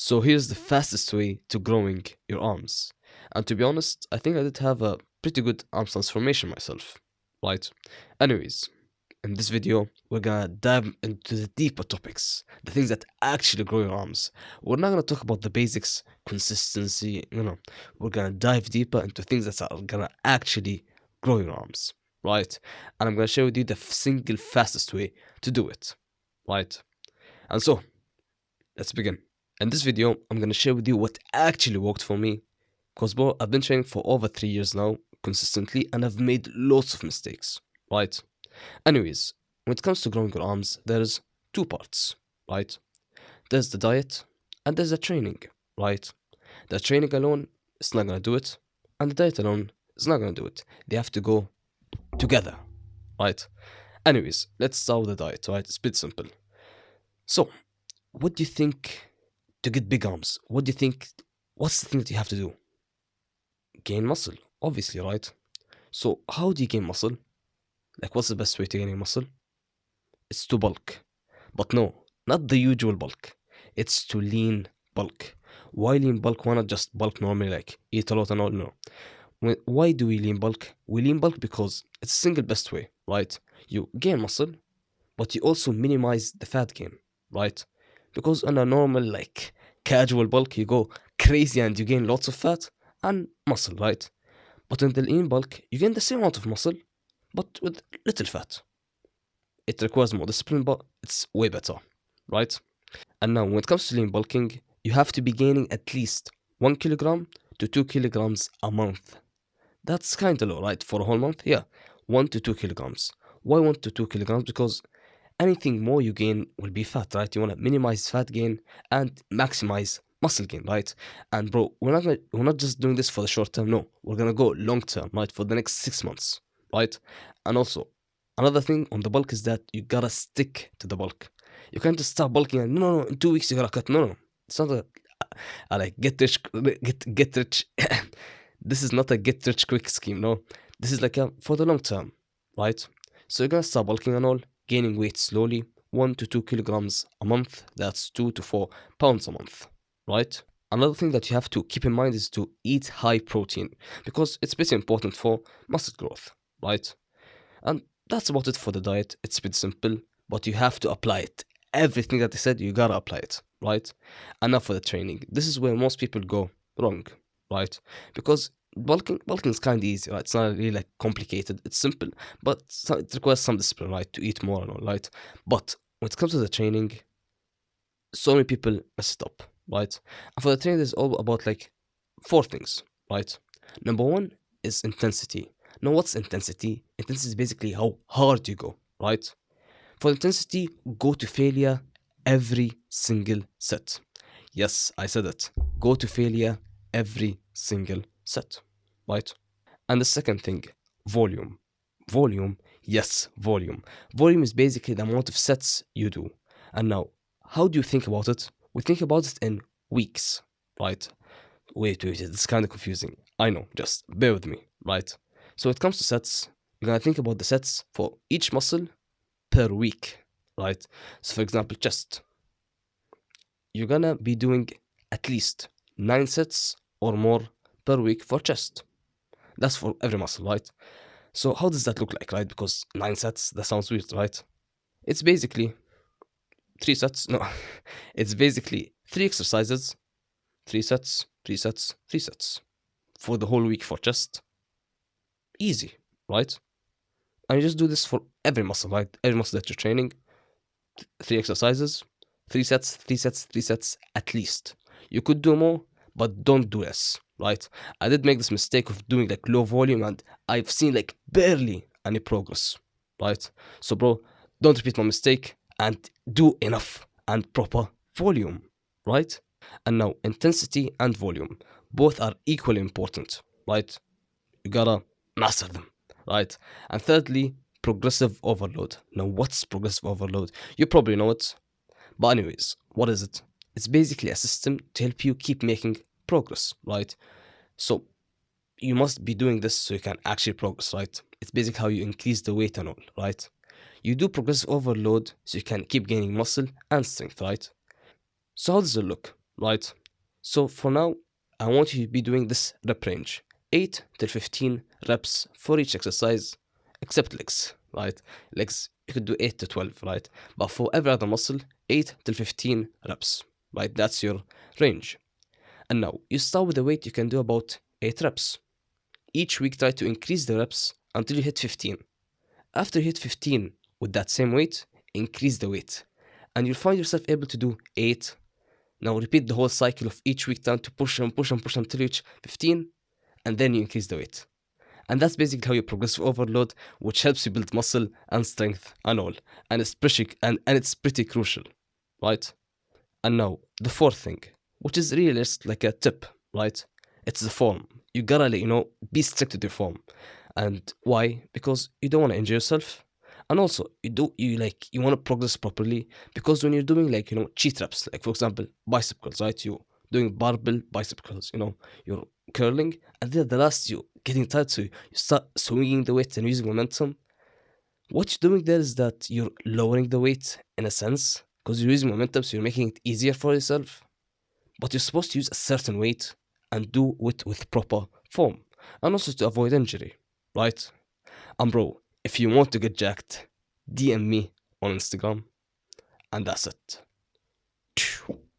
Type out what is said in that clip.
So here's the fastest way to growing your arms. And to be honest, I think I did have a pretty good arm transformation myself. Right? Anyways, in this video, we're gonna dive into the deeper topics, the things that actually grow your arms. We're not gonna talk about the basics, consistency, We're gonna dive deeper into things that are gonna actually grow your arms. Right? And I'm gonna share with you the single fastest way to do it. Right? And so, let's begin. In this video, I'm gonna share with you what actually worked for me. Because, bro, I've been training for over 3 years now, consistently, and I've made lots of mistakes, right? Anyways, when it comes to growing your arms, there's two parts, right? There's the diet and there's the training, right? The training alone is not gonna do it, and the diet alone is not gonna do it. They have to go together, right? Anyways, let's start with the diet, right? It's a bit simple. So, what do you think to get big arms? What do you think? What's the thing that you have to do? Gain muscle, obviously, right? So, how do you gain muscle? Like, what's the best way to gain muscle? It's to bulk. But no, not the usual bulk. It's to lean bulk. Why lean bulk? Why not just bulk normally, like eat a lot and all? No. Why do we lean bulk? We lean bulk because it's the single best way, right? You gain muscle, but you also minimize the fat gain, right? Because on a normal, like casual bulk, you go crazy and you gain lots of fat and muscle, right? But in the lean bulk, you gain the same amount of muscle, but with little fat. It requires more discipline, but it's way better, right? And now, when it comes to lean bulking, you have to be gaining at least 1 kilogram to 2 kilograms a month. That's kind of low, right? For a whole month, yeah, 1 to 2 kilograms. Why 1 to 2 kilograms? Because anything more you gain will be fat, right? You want to minimize fat gain and maximize muscle gain, right? And bro, we're not just doing this for the short term. No, we're gonna go long term, right? For the next 6 months, right? And also, another thing on the bulk is that you gotta stick to the bulk. You can't just start bulking and no, in 2 weeks you gotta cut. No, it's not a like get rich. This is not a get rich quick scheme. No, this is like a for the long term, right? So you're gonna start bulking and all, gaining weight slowly, 1 to 2 kilograms a month. That's 2 to 4 pounds a month, right? Another thing that you have to keep in mind is to eat high protein because it's pretty important for muscle growth, right? And that's about it for the diet. It's a bit simple, but you have to apply it. Everything that I said, you gotta apply it, right? And now for the training. This is where most people go wrong, right? Because bulking is kind of easy, right? It's not really like complicated. It's simple, but it requires some discipline, right? To eat more and all, right? But when it comes to the training, so many people mess it up, right? And for the training, it's all about like four things, right? Number one is intensity. Now, what's intensity? Intensity is basically how hard you go, right? For intensity, go to failure every single set. Yes, I said it. Go to failure every single set, right? And the second thing, volume. Volume, yes, volume. Volume is basically the amount of sets you do. And now, how do you think about it? We think about it in weeks, right? Wait, it's kind of confusing. I know, just bear with me, right? So when it comes to sets, you're gonna think about the sets for each muscle per week, right? So for example, chest, you're gonna be doing at least 9 sets or more per week for chest. That's for every muscle, right? So how does that look like, right? Because 9 sets, that sounds weird, right? It's basically 3 sets. No, it's basically 3 exercises, 3 sets, 3 sets, 3 sets for the whole week for chest. Easy, right? And you just do this for every muscle, right? Every muscle that you're training, 3 exercises, 3 sets, 3 sets, 3 sets at least. You could do more, but don't do less, right? I did make this mistake of doing like low volume and I've seen like barely any progress, right? So, bro, don't repeat my mistake and do enough and proper volume, right? And now, intensity and volume both are equally important, right? You gotta master them, right? And thirdly, progressive overload. Now, what's progressive overload? You probably know it, but anyways, what is it? It's basically a system to help you keep making progress, right? So you must be doing this so you can actually progress, right? It's basically how you increase the weight and all, right? You do progressive overload so you can keep gaining muscle and strength, right? So how does it look? right? So for now, I want you to be doing this rep range 8 till 15 reps for each exercise, except legs, right? Legs, you could do 8 to 12, right? But for every other muscle, 8 till 15 reps, right? That's your range. And now you start with a weight you can do about 8 reps. Each week, try to increase the reps until you hit 15. After you hit 15 with that same weight, increase the weight. And you'll find yourself able to do 8. Now repeat the whole cycle of each week down to push and push and push until you reach 15, and then you increase the weight. And that's basically how you progressive overload, which helps you build muscle and strength and all. And it's pretty crucial, right? And now the fourth thing, which is really just like a tip, right? It's the form. You gotta be strict with your form. And why? Because you don't want to injure yourself. And also you want to progress properly, because when you're doing cheat reps, like for example bicep curls, right? You doing barbell bicep curls, you're curling, and then the last you getting tired, so you start swinging the weight and using momentum. What you're doing there is that you're lowering the weight in a sense, because you're using momentum, so you're making it easier for yourself. But you're supposed to use a certain weight and do it with proper form, and also to avoid injury, right? And bro, if you want to get jacked, DM me on Instagram, and that's it.